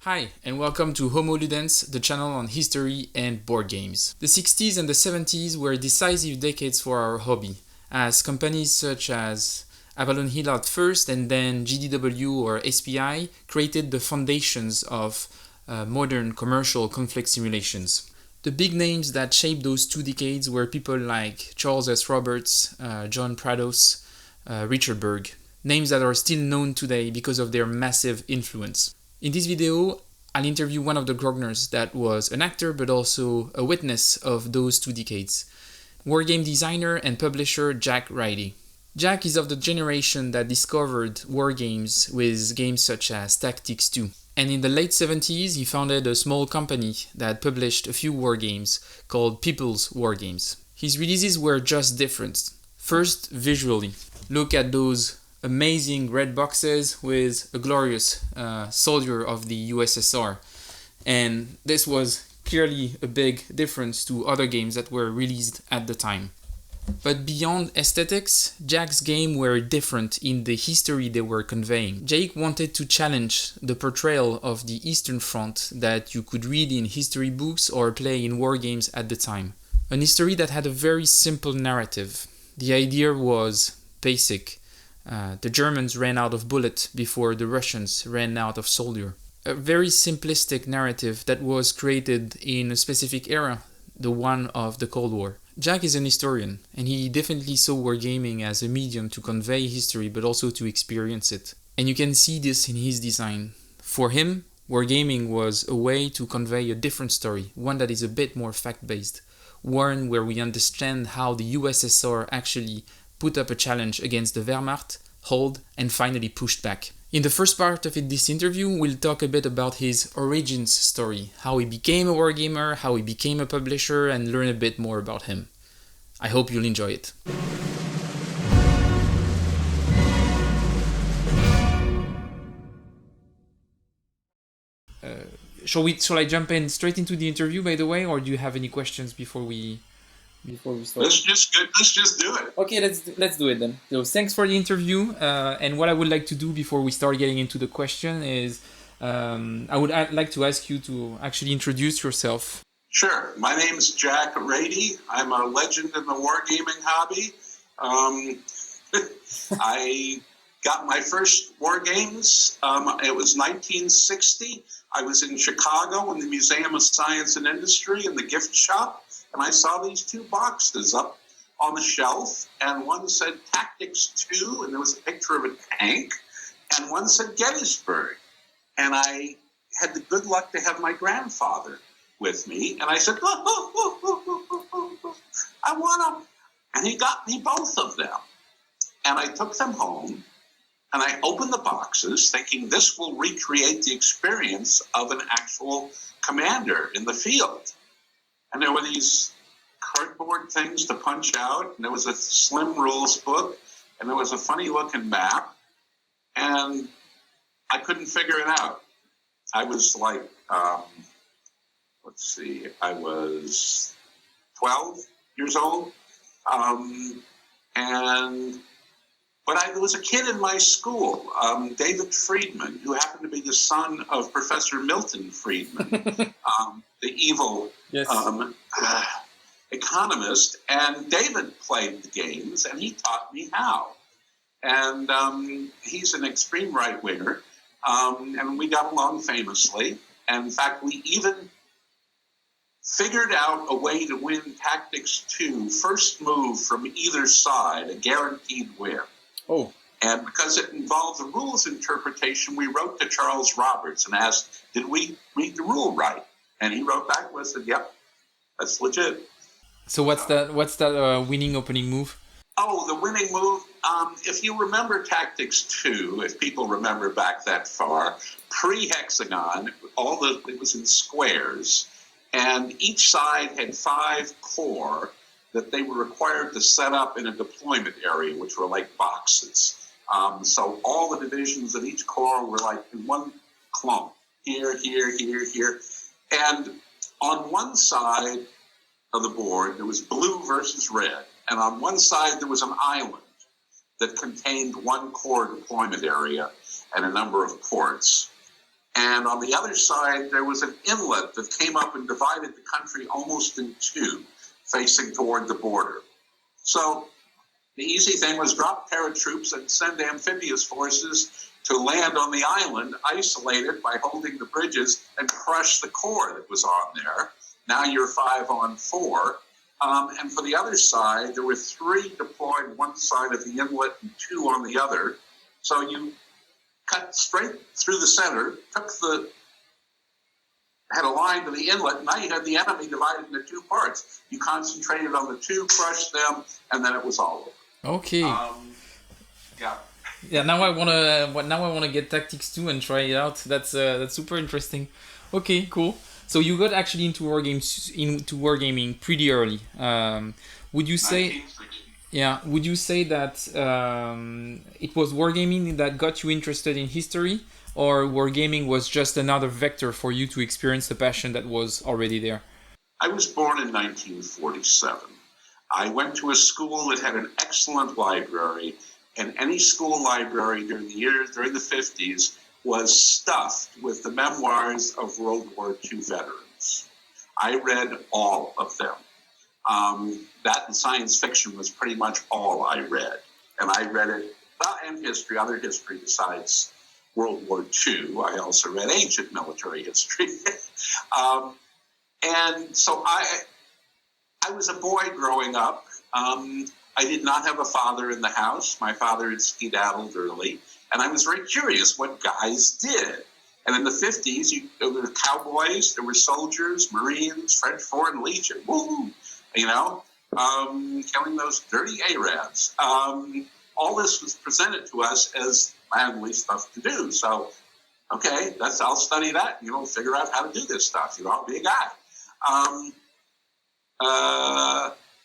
Hi, and welcome to Homo Ludens, the channel on history and board games. The 60s and the 70s were decisive decades for our hobby, as companies such as Avalon Hill at first and then GDW or SPI created the foundations of modern commercial conflict simulations. The big names that shaped those 2 decades were people like Charles S. Roberts, John Prados, Richard Berg, names that are still known today because of their massive influence. In this video, I'll interview one of the grognards that was an actor but also a witness of those 2 decades, wargame designer and publisher Jack Radey. Jack is of the generation that discovered wargames with games such as Tactics 2. And in the late 70s, he founded a small company that published a few wargames called People's Wargames. His releases were just different. First, visually. Look at those amazing red boxes with a glorious soldier of the USSR. And this was clearly a big difference to other games that were released at the time. But beyond aesthetics, Jack's games were different in the history they were conveying. Jake wanted to challenge the portrayal of the Eastern Front that you could read in history books or play in war games at the time. An history that had a very simple narrative. The idea was basic. The Germans ran out of bullets before the Russians ran out of soldier. A very simplistic narrative that was created in a specific era, the one of the Cold War. Jack is an historian, and he definitely saw wargaming as a medium to convey history but also to experience it. And you can see this in his design. For him, wargaming was a way to convey a different story, one that is a bit more fact-based, one where we understand how the USSR actually put up a challenge against the Wehrmacht, hold, and finally pushed back. In the first part of this interview, we'll talk a bit about his origins story, how he became a wargamer, how he became a publisher, and learn a bit more about him. I hope you'll enjoy it. Shall I jump in straight into the interview, by the way, or do you have any questions before we start? Let's just do it. Okay, let's do it then. So thanks for the interview. And what I would like to do before we start getting into the question is I would like to ask you to actually introduce yourself. Sure. My name is Jack Radey. I'm a legend in the wargaming hobby. I got my first wargames. It was 1960. I was in Chicago in the Museum of Science and Industry in the gift shop, and I saw these 2 boxes up on the shelf, and one said Tactics 2, and there was a picture of a tank, and one said Gettysburg. And I had the good luck to have my grandfather with me, and I said, I want them. And he got me both of them. And I took them home, and I opened the boxes thinking this will recreate the experience of an actual commander in the field. And there were these cardboard things to punch out, and there was a slim rules book, and there was a funny looking map, and I couldn't figure it out. I was like, I was 12 years old, but there was a kid in my school, David Friedman, who happened to be the son of Professor Milton Friedman, the evil economist. And David played the games, and he taught me how. And he's an extreme right-winger, and we got along famously. And in fact, we even figured out a way to win Tactics 2, first move from either side, a guaranteed win. Oh. And because it involved the rules interpretation, we wrote to Charles Roberts and asked, did we read the rule right? And he wrote back and said, yep, that's legit. So what's that winning opening move? Oh, the winning move. If you remember Tactics 2, if people remember back that far, pre-hexagon, it was in squares, and each side had 5 corps that they were required to set up in a deployment area, which were like boxes. So all the divisions of each corps were like in one clump, here, here, here, here. And on one side of the board, there was blue versus red. And on one side, there was an island that contained 1 corps deployment area and a number of ports. And on the other side, there was an inlet that came up and divided the country almost in two, facing toward the border. So the easy thing was drop paratroops and send amphibious forces to land on the island, isolated by holding the bridges, and crush the core that was on there. Now you're 5 on 4. And for the other side, there were 3 deployed one side of the inlet and 2 on the other. So you cut straight through the center, had a line to the inlet. Now you had the enemy divided into 2 parts. You concentrated on the 2, crushed them, and then it was all over. Okay. Yeah. Yeah. Now I wanna get tactics too and try it out. That's super interesting. Okay. Cool. So you got actually into wargaming pretty early. Would you say? 1960. Yeah. Would you say that it was wargaming that got you interested in history, or wargaming was just another vector for you to experience the passion that was already there? I was born in 1947. I went to a school that had an excellent library, and any school library during the 50s was stuffed with the memoirs of World War II veterans. I read all of them. That and science fiction was pretty much all I read. And I read it, and history, other history besides World War II. I also read ancient military history. And so I was a boy growing up. I did not have a father in the house. My father had skedaddled early. And I was very curious what guys did. And in the 50s, there were cowboys, there were soldiers, Marines, French Foreign Legion, woo, killing those dirty Arabs. All this was presented to us as manly stuff to do. So, okay, I'll study that, figure out how to do this stuff. I'll be a guy.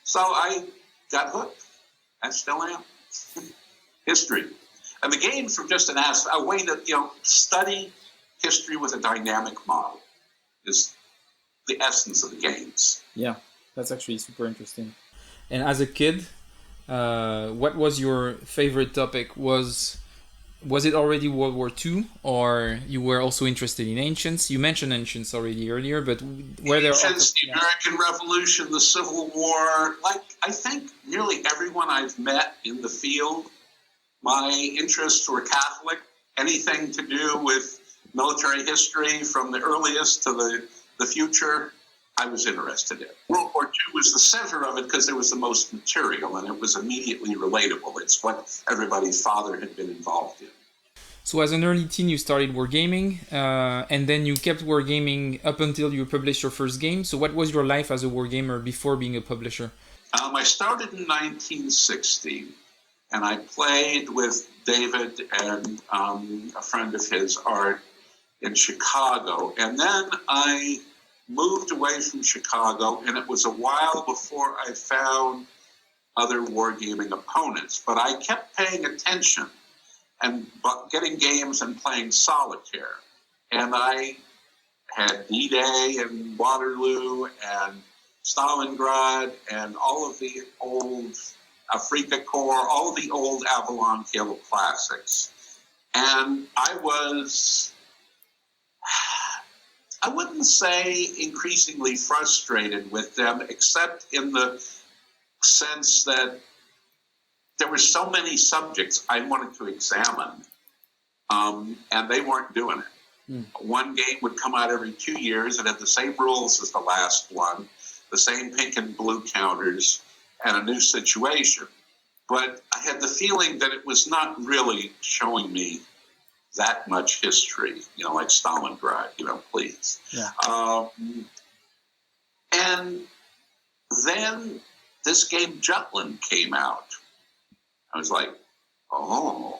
So I got hooked. I still am. History. And the games were just a way to, study history with a dynamic model is the essence of the games. Yeah, that's actually super interesting. And as a kid, what was your favorite topic? Was it already World War II, or you were also interested in ancients? You mentioned ancients already earlier, but were there ancients, the American Revolution, the Civil War? Like, I think nearly everyone I've met in the field, my interests were Catholic. Anything to do with military history from the earliest to the future, I was interested in. World War II was the center of it because there was the most material and it was immediately relatable. It's what everybody's father had been involved in. So as an early teen, you started wargaming, and then you kept wargaming up until you published your first game. So what was your life as a wargamer before being a publisher? I started in 1960, and I played with David and a friend of his, Art, in Chicago. And then I moved away from Chicago, and it was a while before I found other wargaming opponents. But I kept paying attention and getting games and playing solitaire. And I had D-Day and Waterloo and Stalingrad and all of the old Afrika Korps, all of the old Avalon Hill classics. And I wouldn't say increasingly frustrated with them, except in the sense that there were so many subjects I wanted to examine, and they weren't doing it. One game would come out every 2 years and had the same rules as the last one, the same pink and blue counters, and a new situation. But I had the feeling that it was not really showing me that much history, like Stalingrad, please. Yeah. And then this game Jutland came out. I was like, oh,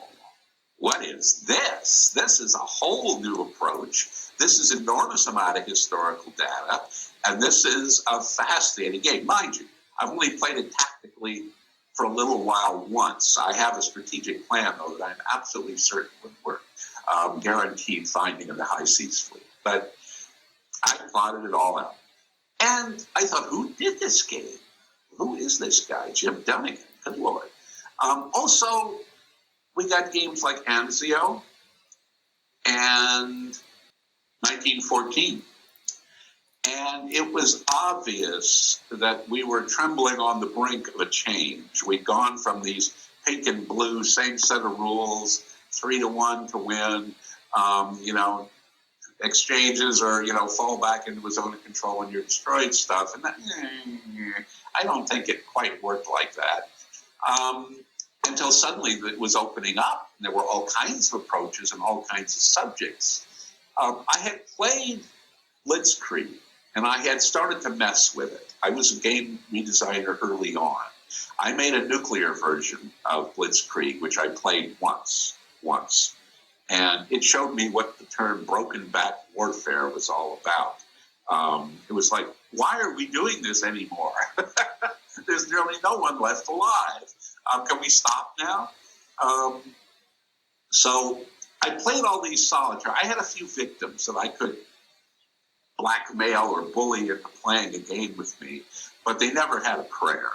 what is this? This is a whole new approach. This is enormous amount of historical data, and this is a fascinating game. Mind you, I've only played it tactically for a little while once. I have a strategic plan, though, that I'm absolutely certain would work. Guaranteed finding of the High Seas Fleet. But I plotted it all out. And I thought, who did this game? Who is this guy? Jim Dunnigan. Good Lord. Also, we got games like Anzio and 1914. And it was obvious that we were trembling on the brink of a change. We'd gone from these pink and blue, same set of rules, 3-1 to win, exchanges or, fall back into a zone of control and you're destroyed stuff. And that, I don't think it quite worked like that. Until suddenly it was opening up. And there were all kinds of approaches and all kinds of subjects. I had played Blitzkrieg, and I had started to mess with it. I was a game redesigner early on. I made a nuclear version of Blitzkrieg, which I played once. And it showed me what the term broken back warfare was all about. It was like, why are we doing this anymore? There's nearly no one left alive. Can we stop now? So I played all these solitaire. I had a few victims that I could blackmail or bully into playing a game with me, but they never had a prayer.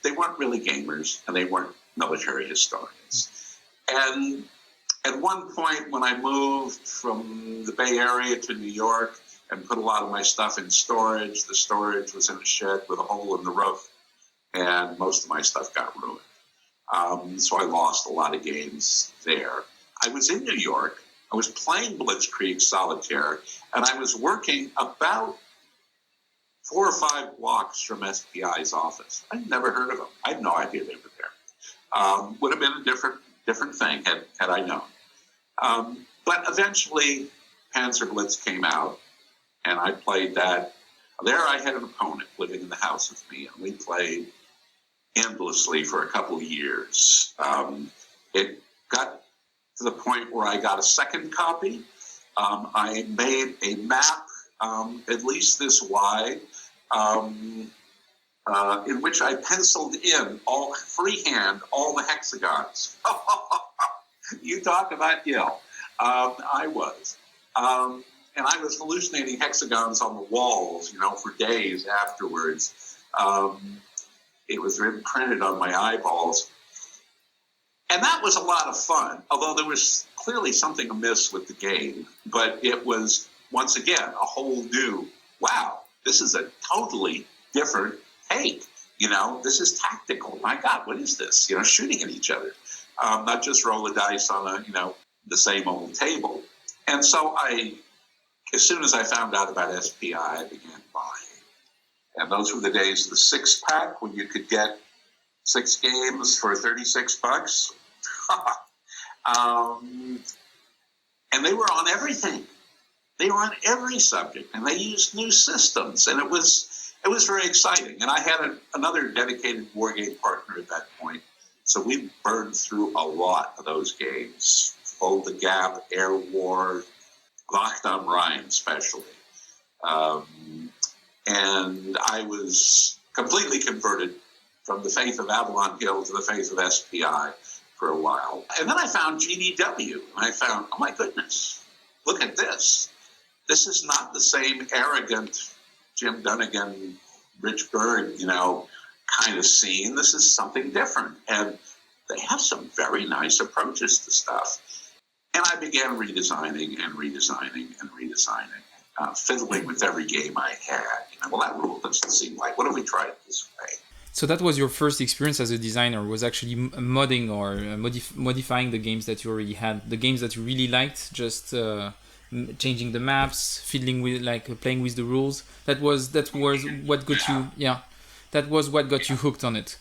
They weren't really gamers, and they weren't military historians. And at one point, when I moved from the Bay Area to New York and put a lot of my stuff in storage, the storage was in a shed with a hole in the roof, and most of my stuff got ruined. So I lost a lot of games there. I was in New York. I was playing Blitzkrieg Solitaire, and I was working about 4 or 5 blocks from SPI's office. I'd never heard of them. I had no idea they were there. Would have been a different thing had I known. But eventually, Panzer Blitz came out, and I played that. There I had an opponent living in the house with me, and we played endlessly for a couple of years. It got to the point where I got a second copy. I made a map, at least this wide, in which I penciled in freehand all the hexagons. You talk about ill. I was. And I was hallucinating hexagons on the walls, for days afterwards. It was imprinted on my eyeballs. And that was a lot of fun, although there was clearly something amiss with the game. But it was, once again, a whole new, wow, this is a totally different take. This is tactical. My God, what is this? Shooting at each other. Not just roll the dice on the same old table. And so as soon as I found out about SPI, I began buying. And those were the days of the 6-pack when you could get 6 games for $36. And they were on everything. They were on every subject, and they used new systems, and it was very exciting. And I had another dedicated war game partner at that point, so we burned through a lot of those games. Fold the Gap, Air War, Wacht am Rhein especially. And I was completely converted from the faith of Avalon Hill to the faith of SPI for a while. And then I found GDW, and I found, oh my goodness, look at this. This is not the same arrogant Jim Dunnigan, Rich Berg, kind of scene. This is something different. And they have some very nice approaches to stuff. And I began redesigning, fiddling with every game I had. Well, that rule doesn't seem right. What if we tried it this way? So that was your first experience as a designer, was actually modding or modifying the games that you already had, the games that you really liked, just changing the maps, fiddling with, playing with the rules. That was what got you, that was what got you hooked on it.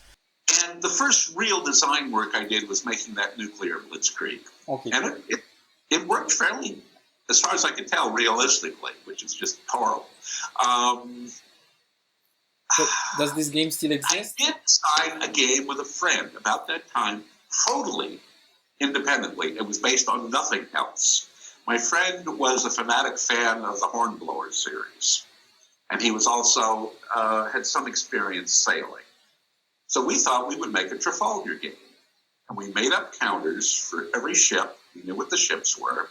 And the first real design work I did was making that nuclear Blitzkrieg. Okay. And it worked fairly, as far as I could tell, realistically, which is just horrible. So does this game still exist? I did design a game with a friend about that time, totally independently. It was based on nothing else. My friend was a fanatic fan of the Hornblower series, and he was also had some experience sailing. So we thought we would make a Trafalgar game, and we made up counters for every ship. We knew what the ships were,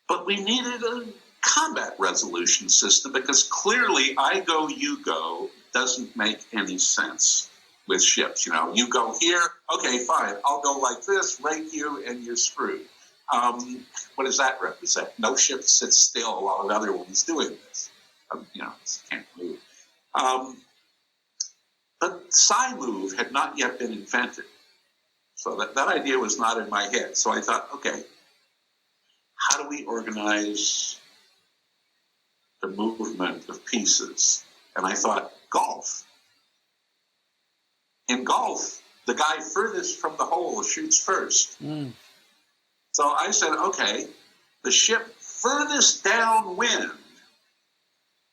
but we needed a combat resolution system because clearly I go, you go doesn't make any sense with ships. You go here, okay, fine, I'll go like this, rake you, and you're screwed. What does that represent? No ship sits still while another one's doing this. Can't move. But psi move had not yet been invented. So that idea was not in my head. So I thought, okay, how do we organize the movement of pieces? And I thought, golf. In golf, the guy furthest from the hole shoots first. Mm. So I said, okay, the ship furthest downwind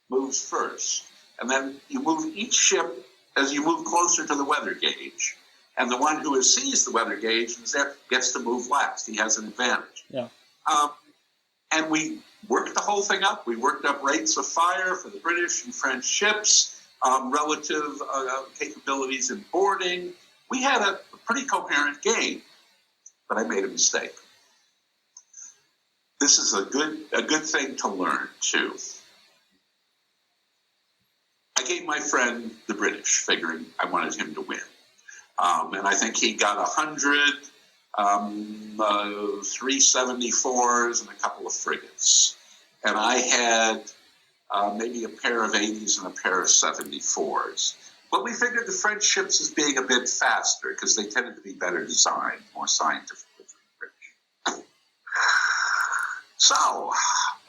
moves first. And then you move each ship as you move closer to the weather gauge. And the one who sees the weather gauge gets to move last. He has an advantage. Yeah. And we worked the whole thing up. We worked up rates of fire for the British and French ships, relative capabilities in boarding. We had a pretty coherent game, but I made a mistake. This is a good thing to learn, too. I gave my friend the British, figuring I wanted him to win. And I think he got 100, 374s, and a couple of frigates. And I had maybe a pair of 80s and a pair of 74s. But we figured the French ships as being a bit faster because they tended to be better designed, more scientific than the British. So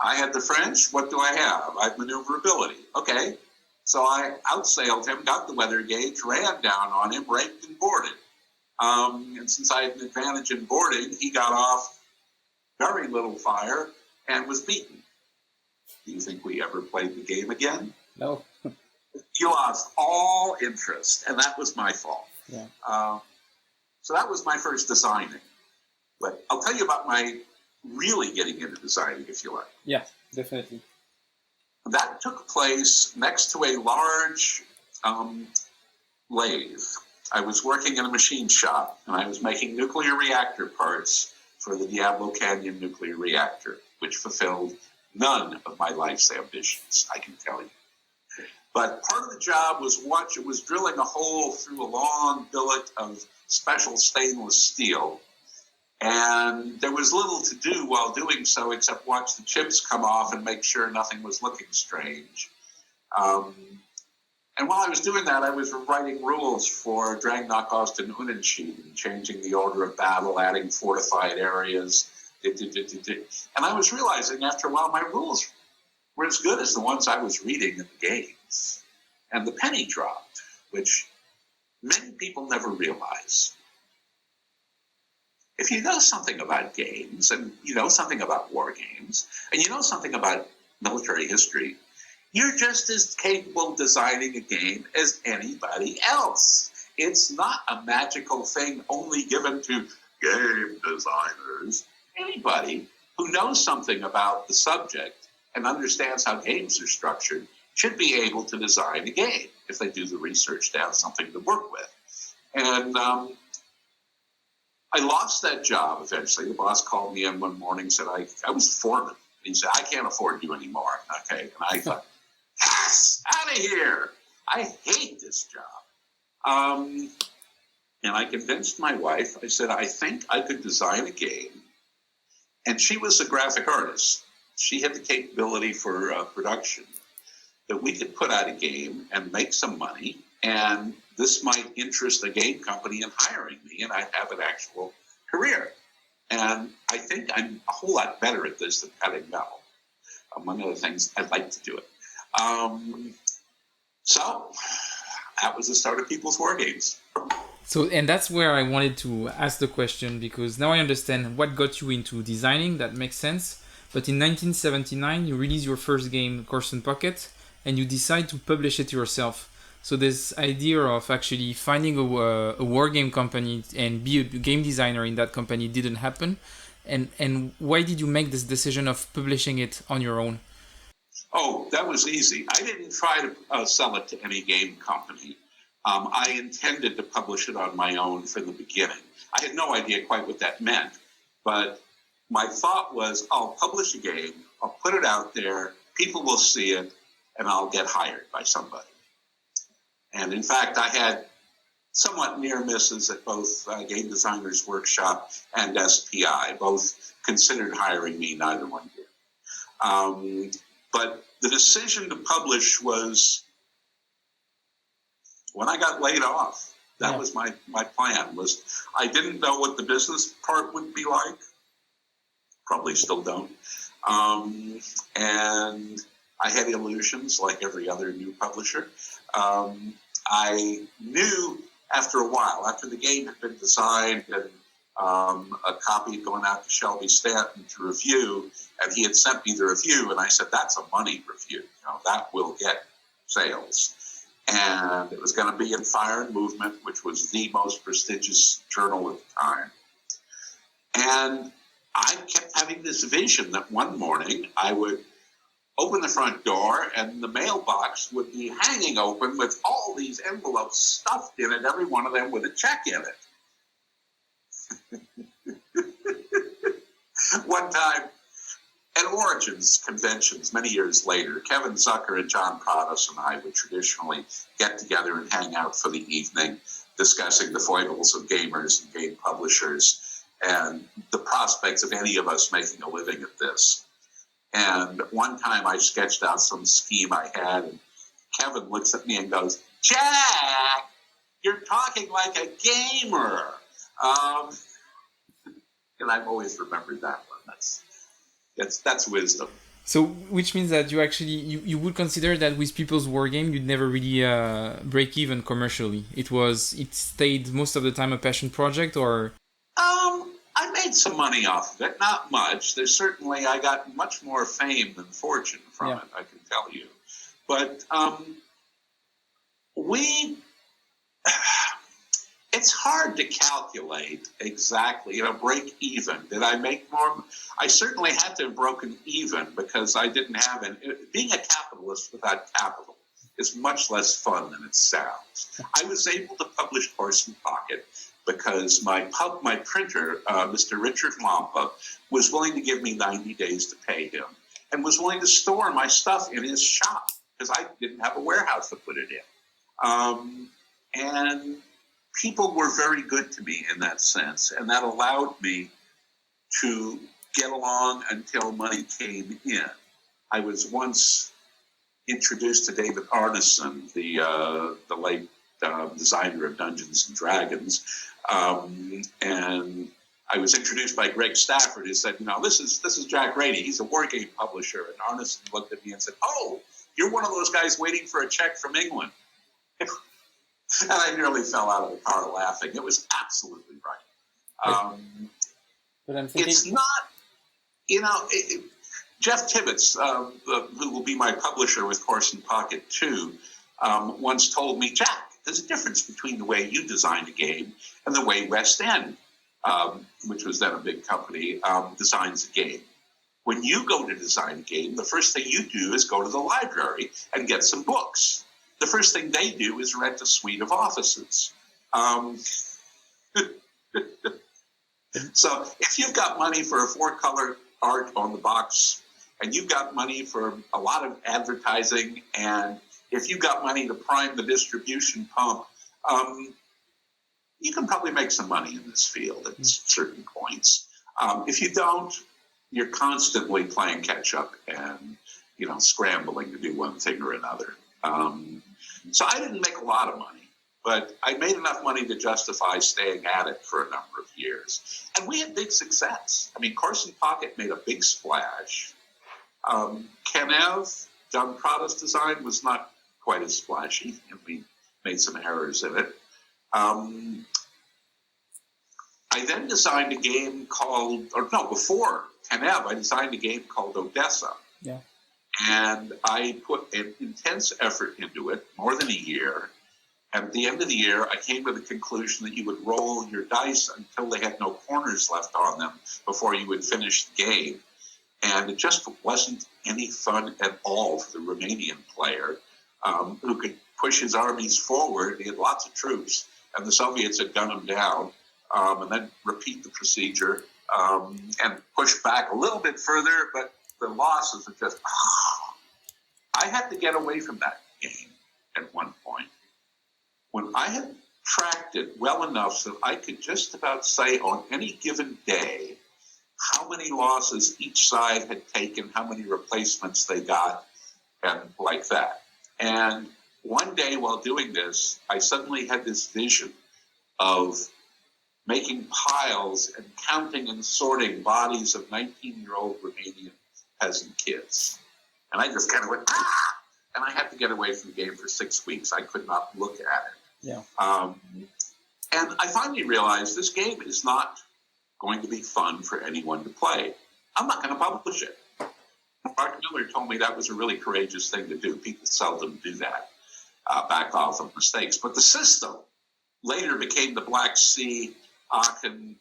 I had the French. What do I have? I have maneuverability. Okay. So I outsailed him, got the weather gauge, ran down on him, raked and boarded. And since I had an advantage in boarding, he got off very little fire and was beaten. Do you think we ever played the game again? No. You lost all interest, and that was my fault. Yeah. So that was my first designing. But I'll tell you about my really getting into designing, if you like. Yeah, definitely. That took place next to a large lathe. I was working in a machine shop, and I was making nuclear reactor parts for the Diablo Canyon nuclear reactor, which fulfilled none of my life's ambitions, I can tell you. But part of the job was drilling a hole through a long billet of special stainless steel. And there was little to do while doing so except watch the chips come off and make sure nothing was looking strange. And while I was doing that, I was writing rules for Drag Nach Ost and Unentschieden, changing the order of battle, adding fortified areas. And I was realizing after a while my rules were as good as the ones I was reading in the games. And the penny dropped, which many people never realize. If you know something about games, and you know something about war games, and you know something about military history, you're just as capable of designing a game as anybody else. It's not a magical thing only given to game designers. Anybody who knows something about the subject and understands how games are structured should be able to design a game if they do the research to have something to work with. And I lost that job eventually. The boss called me in one morning and said, I was foreman. He said, I can't afford you anymore. Okay. And I thought, yes, out of here. I hate this job. And I convinced my wife. I said, I think I could design a game. And she was a graphic artist. She had the capability for production that we could put out a game and make some money. And this might interest a game company in hiring me, and I'd have an actual career. And I think I'm a whole lot better at this than cutting metal. Among other things, I'd like to do it. So that was the start of People's War Games. So, and that's where I wanted to ask the question, because now I understand what got you into designing. That makes sense. But in 1979, you release your first game, Corson Pocket, and you decide to publish it yourself. So this idea of actually finding a war game company and be a game designer in that company didn't happen. And why did you make this decision of publishing it on your own? Oh, that was easy. I didn't try to sell it to any game company. I intended to publish it on my own from the beginning. I had no idea quite what that meant. But my thought was, I'll publish a game, I'll put it out there, people will see it, and I'll get hired by somebody. And in fact, I had somewhat near misses at both Game Designers Workshop and SPI. Both considered hiring me, neither one did. But the decision to publish was when I got laid off. That was my plan. Was I didn't know what the business part would be like. Probably still don't. And I had illusions like every other new publisher. I knew after a while, after the game had been designed and a copy had gone out to Shelby Stanton to review, and he had sent me the review, and I said, that's a money review. That will get sales. And it was going to be in Fire and Movement, which was the most prestigious journal at the time. And I kept having this vision that one morning I would open the front door and the mailbox would be hanging open with all these envelopes stuffed in it, every one of them with a check in it. One time at Origins conventions many years later, Kevin Zucker and John Prados and I would traditionally get together and hang out for the evening, discussing the foibles of gamers and game publishers and the prospects of any of us making a living at this. And one time I sketched out some scheme I had, and Kevin looks at me and goes, Jack, you're talking like a gamer. And I've always remembered that one. That's wisdom. So, which means that you actually, you would consider that with people's wargame, you'd never really break even commercially. It stayed most of the time a passion project, or? I made some money off of it, not much. I got much more fame than fortune from it, I can tell you. But it's hard to calculate exactly, break even. Did I make more? I certainly had to have broken even because I didn't have being a capitalist without capital is much less fun than it sounds. I was able to publish Horse and Pocket because my printer, Mr. Richard Lampa, was willing to give me 90 days to pay him and was willing to store my stuff in his shop because I didn't have a warehouse to put it in. And people were very good to me in that sense, and that allowed me to get along until money came in. I was once introduced to David Arneson, the late designer of Dungeons and Dragons, and I was introduced by Greg Stafford, who said, this is Jack Radey. He's a wargame publisher. And Arneson looked at me and said, oh, you're one of those guys waiting for a check from England. And I nearly fell out of the car laughing. It was absolutely right. But I'm thinking... It's not, Jeff Tibbetts, who will be my publisher with Horse and Pocket 2, once told me, Jack, there's a difference between the way you design a game and the way West End, which was then a big company, designs a game. When you go to design a game, the first thing you do is go to the library and get some books. The first thing they do is rent a suite of offices. So if you've got money for a 4-color art on the box, and you've got money for a lot of advertising, and if you've got money to prime the distribution pump, you can probably make some money in this field at certain points. If you don't, you're constantly playing catch up and, scrambling to do one thing or another. So I didn't make a lot of money, but I made enough money to justify staying at it for a number of years. And we had big success. I mean, Horse and Pocket made a big splash. Kenev, John Prada's design, was not quite as splashy, and we made some errors in it. I then designed a game before Kenev, I designed a game called Odessa. Yeah. And I put an intense effort into it, more than a year. And at the end of the year, I came to the conclusion that you would roll your dice until they had no corners left on them before you would finish the game. And it just wasn't any fun at all for the Romanian player who could push his armies forward. He had lots of troops, and the Soviets had gunned him down, and then repeat the procedure and push back a little bit further, but the losses are just... I had to get away from that game at one point. When I had tracked it well enough so I could just about say on any given day how many losses each side had taken, how many replacements they got, and like that. And one day while doing this, I suddenly had this vision of making piles and counting and sorting bodies of 19-year-old Romanian peasant kids. And I just kind of went, ah! And I had to get away from the game for 6 weeks. I could not look at it. Yeah. And I finally realized this game is not going to be fun for anyone to play. I'm not going to publish it. Mark Miller told me that was a really courageous thing to do. People seldom do that, back off of mistakes. But the system later became the Black Sea, Aachen,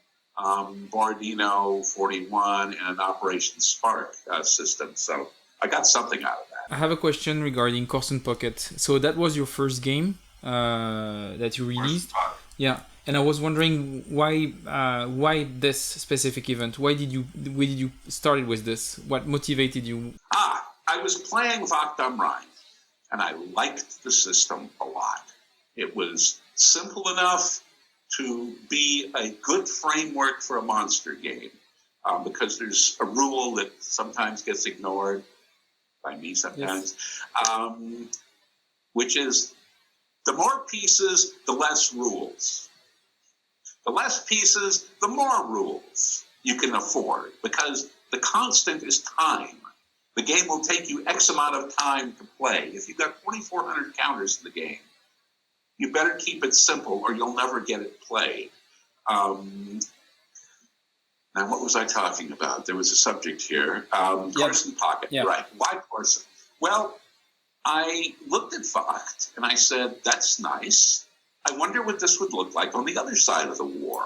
Borodino 41, and Operation Spark system. So I got something out of that. I have a question regarding Corson Pocket. So that was your first game that you released? Yeah. And I was wondering why this specific event? Why did you start with this? What motivated you? I was playing Wacht am Rhein, and I liked the system a lot. It was simple enough to be a good framework for a monster game, because there's a rule that sometimes gets ignored by me sometimes, yes. Which is the more pieces, the less rules. The less pieces, the more rules you can afford, because the constant is time. The game will take you X amount of time to play. If you've got 2,400 counters in the game, you better keep it simple or you'll never get it played. Now, what was I talking about? There was a subject here. Corson Pocket, right. Why Corson? Well, I looked at Wacht and I said, that's nice. I wonder what this would look like on the other side of the war.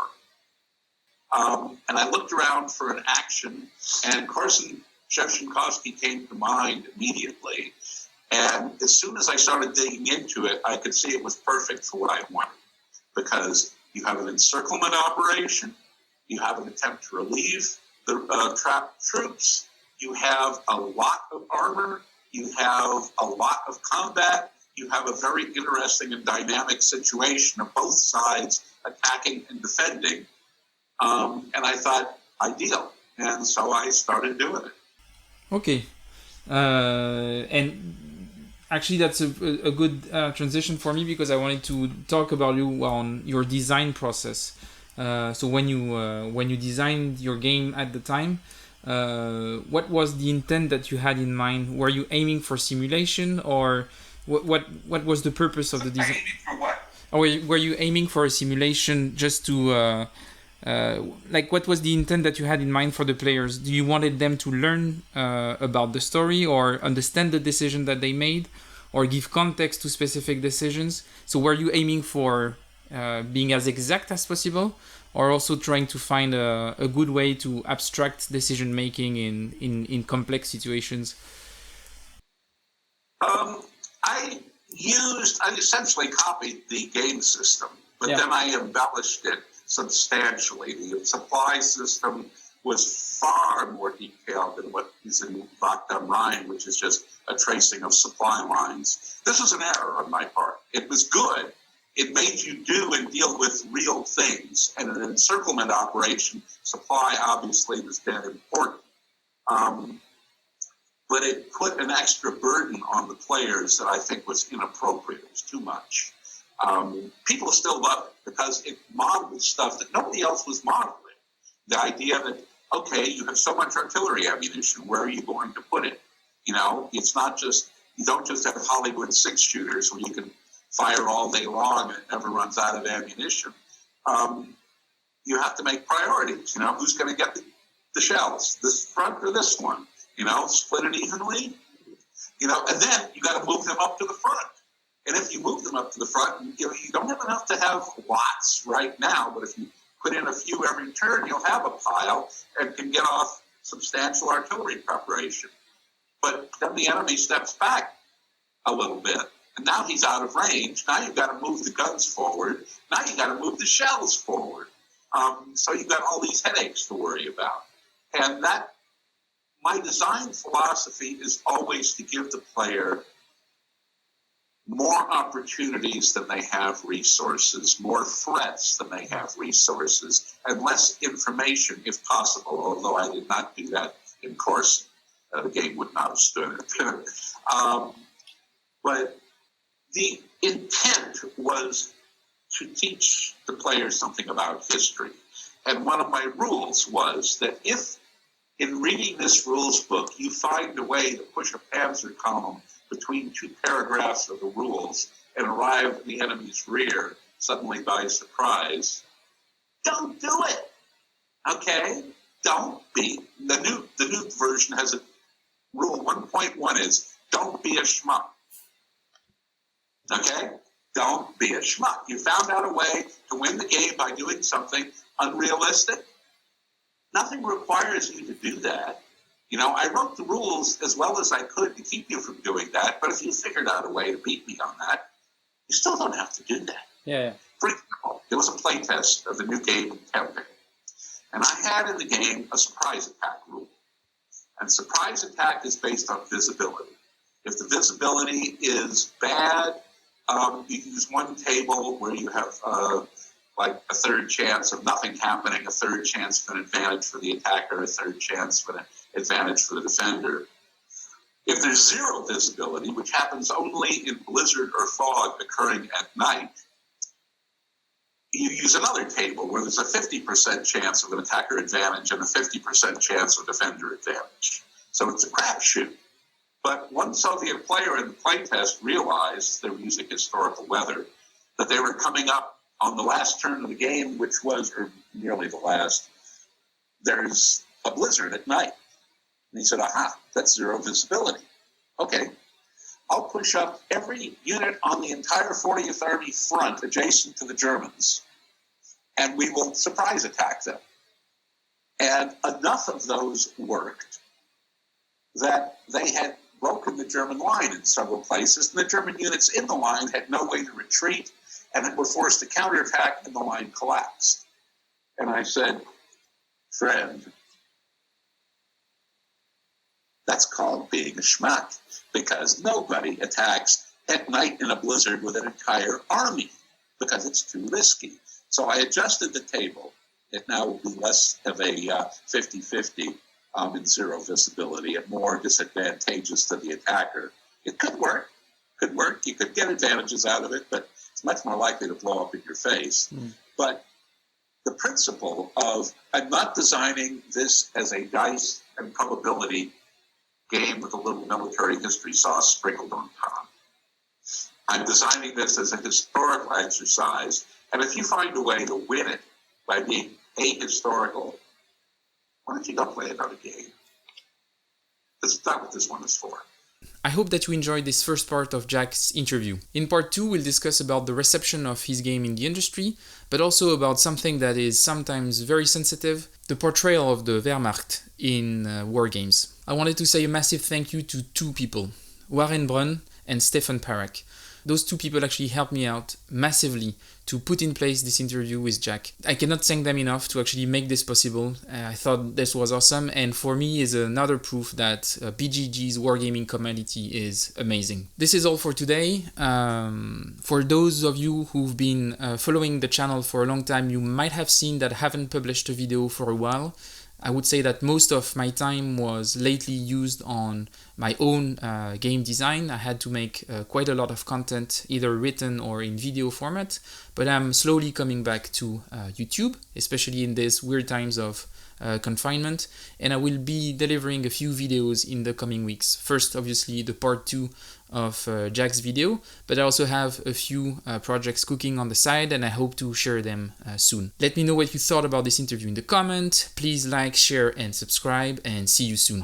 And I looked around for an action, and Corson Shevchenkovsky came to mind immediately. And as soon as I started digging into it, I could see it was perfect for what I wanted. Because you have an encirclement operation, you have an attempt to relieve the trapped troops, you have a lot of armor, you have a lot of combat, you have a very interesting and dynamic situation of both sides attacking and defending. And I thought, ideal. And so I started doing it. Okay. And actually, that's a good transition for me, because I wanted to talk about you on your design process. So when you designed your game at the time, what was the intent that you had in mind? Were you aiming for simulation, or what was the purpose of the design? Aiming for what? Or were you aiming for a simulation just to what was the intent that you had in mind for the players? Do you wanted them to learn about the story, or understand the decision that they made, or give context to specific decisions? So were you aiming for being as exact as possible, or also trying to find a good way to abstract decision making in complex situations? I essentially copied the game system, but then I embellished it substantially. The supply system was far more detailed than what is in Wacht am Rhein, which is just a tracing of supply lines. This was an error on my part. It was good. It made you do and deal with real things. And an encirclement operation, supply obviously was dead important. But it put an extra burden on the players that I think was inappropriate. It was too much. People still love it because it modeled stuff that nobody else was modeling. The idea that, okay, you have so much artillery ammunition, where are you going to put it? You know, it's not just, you don't just have Hollywood 6-shooters where you can fire all day long and it never runs out of ammunition. You have to make priorities. You know, who's going to get the shells, this front or this one? You know, split it evenly, you know, and then you got to move them up to the front. And if you move them up to the front, you don't have enough to have lots right now, but if you put in a few every turn, you'll have a pile and can get off substantial artillery preparation. But then the enemy steps back a little bit, and now he's out of range. Now you've got to move the guns forward. Now you got to move the shells forward. So you've got all these headaches to worry about. And that, my design philosophy is always to give the player more opportunities than they have resources, more threats than they have resources, and less information if possible, although I did not do that in course. The game would not have stood it. But the intent was to teach the players something about history. And one of my rules was that if in reading this rules book you find a way to push a panzer column between two paragraphs of the rules and arrive at the enemy's rear suddenly by surprise, don't do it. Okay? Don't be. The new version has a rule 1.1 is don't be a schmuck. Okay? Don't be a schmuck. You found out a way to win the game by doing something unrealistic. Nothing requires you to do that. You know, I wrote the rules as well as I could to keep you from doing that, but if you figured out a way to beat me on that, you still don't have to do that. Yeah. For example, there was a playtest of the new game Tempting, and I had in the game a surprise attack rule. And surprise attack is based on visibility. If the visibility is bad, you use one table where you have like a third chance of nothing happening, a third chance of an advantage for the attacker, a third chance of an advantage for the defender. If there's zero visibility, which happens only in blizzard or fog occurring at night, you use another table where there's a 50% chance of an attacker advantage and a 50% chance of defender advantage. So it's a crapshoot. But one Soviet player in the playtest realized, they were using historical weather, that they were coming up on the last turn of the game, which was, or nearly the last, there's a blizzard at night. And he said, aha, that's zero visibility. Okay, I'll push up every unit on the entire 40th Army front adjacent to the Germans, and we will surprise attack them. And enough of those worked that they had broken the German line in several places, and the German units in the line had no way to retreat and were forced to counterattack, and the line collapsed. And I said, friend, that's called being a schmuck, because nobody attacks at night in a blizzard with an entire army, because it's too risky. So I adjusted the table. It now will be less of a 50-50 in zero visibility and more disadvantageous to the attacker. It could work. You could get advantages out of it, but it's much more likely to blow up in your face. But the principle of, I'm not designing this as a dice and probability game with a little military history sauce sprinkled on top. I'm designing this as a historical exercise, and if you find a way to win it by being ahistorical, why don't you go play another game? That's not what this one is for. I hope that you enjoyed this first part of Jack's interview. In part 2, we'll discuss about the reception of his game in the industry, but also about something that is sometimes very sensitive, the portrayal of the Wehrmacht in wargames. I wanted to say a massive thank you to two people, Warren Brunn and Stefan Parak. Those two people actually helped me out massively to put in place this interview with Jack. I cannot thank them enough to actually make this possible. I thought this was awesome, and for me is another proof that BGG's wargaming community is amazing. This is all for today. For those of you who've been following the channel for a long time, you might have seen that I haven't published a video for a while. I would say that most of my time was lately used on my own game design. I had to make quite a lot of content, either written or in video format, but I'm slowly coming back to YouTube, especially in these weird times of confinement, and I will be delivering a few videos in the coming weeks. First, obviously, the part 2 of Jack's video, but I also have a few projects cooking on the side, and I hope to share them soon. Let me know what you thought about this interview in the comment. Please like, share, and subscribe, and see you soon.